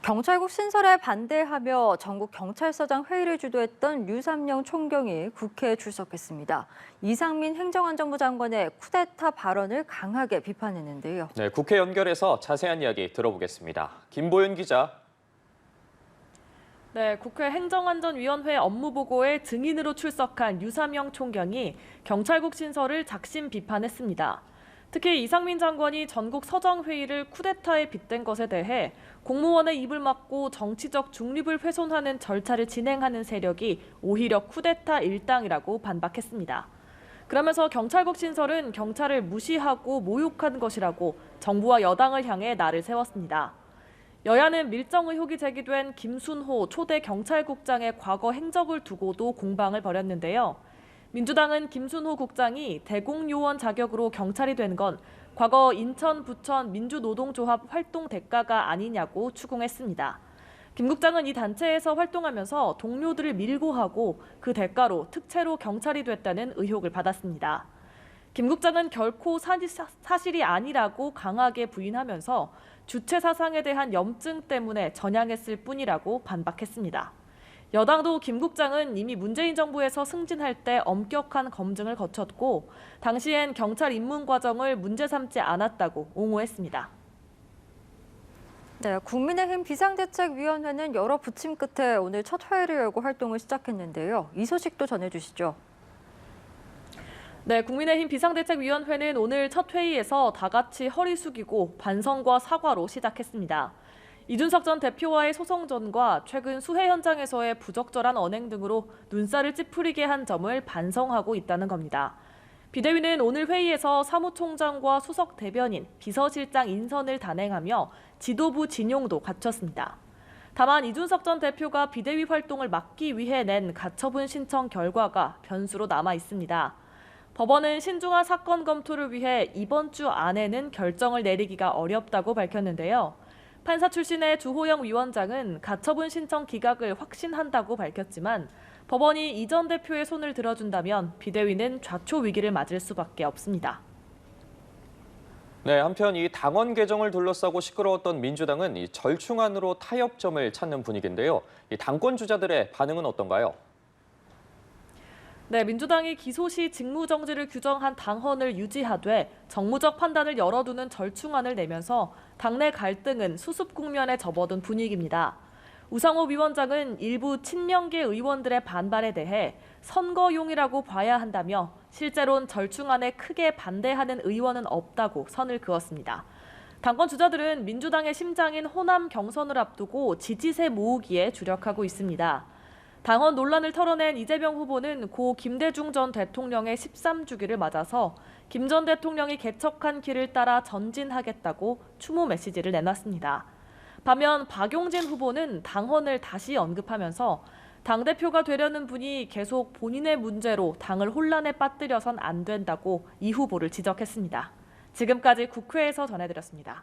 경찰국 신설에 반대하며 전국 경찰서장 회의를 주도했던 류삼영 총경이 국회에 출석했습니다. 이상민 행정안전부 장관의 쿠데타 발언을 강하게 비판했는데요. 네, 국회 연결해서 자세한 이야기 들어보겠습니다. 김보윤 기자. 네, 국회 행정안전위원회 업무보고에 증인으로 출석한 류삼영 총경이 경찰국 신설을 작심 비판했습니다. 특히 이상민 장관이 전국 서정회의를 쿠데타에 빗댄 것에 대해 공무원의 입을 막고 정치적 중립을 훼손하는 절차를 진행하는 세력이 오히려 쿠데타 일당이라고 반박했습니다. 그러면서 경찰국 신설은 경찰을 무시하고 모욕한 것이라고 정부와 여당을 향해 날을 세웠습니다. 여야는 밀정 의혹이 제기된 김순호 초대 경찰국장의 과거 행적을 두고도 공방을 벌였는데요. 민주당은 김순호 국장이 대공요원 자격으로 경찰이 된 건 과거 인천, 부천 민주노동조합 활동 대가가 아니냐고 추궁했습니다. 김 국장은 이 단체에서 활동하면서 동료들을 밀고 하고 그 대가로 특채로 경찰이 됐다는 의혹을 받았습니다. 김 국장은 결코 사실이 아니라고 강하게 부인하면서 주체 사상에 대한 염증 때문에 전향했을 뿐이라고 반박했습니다. 여당도 김 국장은 이미 문재인 정부에서 승진할 때 엄격한 검증을 거쳤고 당시엔 경찰 입문 과정을 문제 삼지 않았다고 옹호했습니다. 네, 국민의힘 비상대책위원회는 여러 부침 끝에 오늘 첫 회의를 열고 활동을 시작했는데요. 이 소식도 전해주시죠. 네, 국민의힘 비상대책위원회는 오늘 첫 회의에서 다 같이 허리 숙이고 반성과 사과로 시작했습니다. 이준석 전 대표와의 소송전과 최근 수해 현장에서의 부적절한 언행 등으로 눈살을 찌푸리게 한 점을 반성하고 있다는 겁니다. 비대위는 오늘 회의에서 사무총장과 수석 대변인, 비서실장 인선을 단행하며 지도부 진용도 갖췄습니다. 다만 이준석 전 대표가 비대위 활동을 막기 위해 낸 가처분 신청 결과가 변수로 남아 있습니다. 법원은 신중한 사건 검토를 위해 이번 주 안에는 결정을 내리기가 어렵다고 밝혔는데요. 판사 출신의 주호영 위원장은 가처분 신청 기각을 확신한다고 밝혔지만 법원이 이 전 대표의 손을 들어준다면 비대위는 좌초 위기를 맞을 수밖에 없습니다. 네, 한편 이 당원 개정을 둘러싸고 시끄러웠던 민주당은 이 절충안으로 타협점을 찾는 분위기인데요. 이 당권 주자들의 반응은 어떤가요? 네, 민주당이 기소 시 직무정지를 규정한 당헌을 유지하되 정무적 판단을 열어두는 절충안을 내면서 당내 갈등은 수습 국면에 접어든 분위기입니다. 우상호 위원장은 일부 친명계 의원들의 반발에 대해 선거용이라고 봐야 한다며 실제론 절충안에 크게 반대하는 의원은 없다고 선을 그었습니다. 당권 주자들은 민주당의 심장인 호남 경선을 앞두고 지지세 모으기에 주력하고 있습니다. 당헌 논란을 털어낸 이재명 후보는 고 김대중 전 대통령의 13주기를 맞아서 김 전 대통령이 개척한 길을 따라 전진하겠다고 추모 메시지를 내놨습니다. 반면 박용진 후보는 당헌을 다시 언급하면서 당대표가 되려는 분이 계속 본인의 문제로 당을 혼란에 빠뜨려선 안 된다고 이 후보를 지적했습니다. 지금까지 국회에서 전해드렸습니다.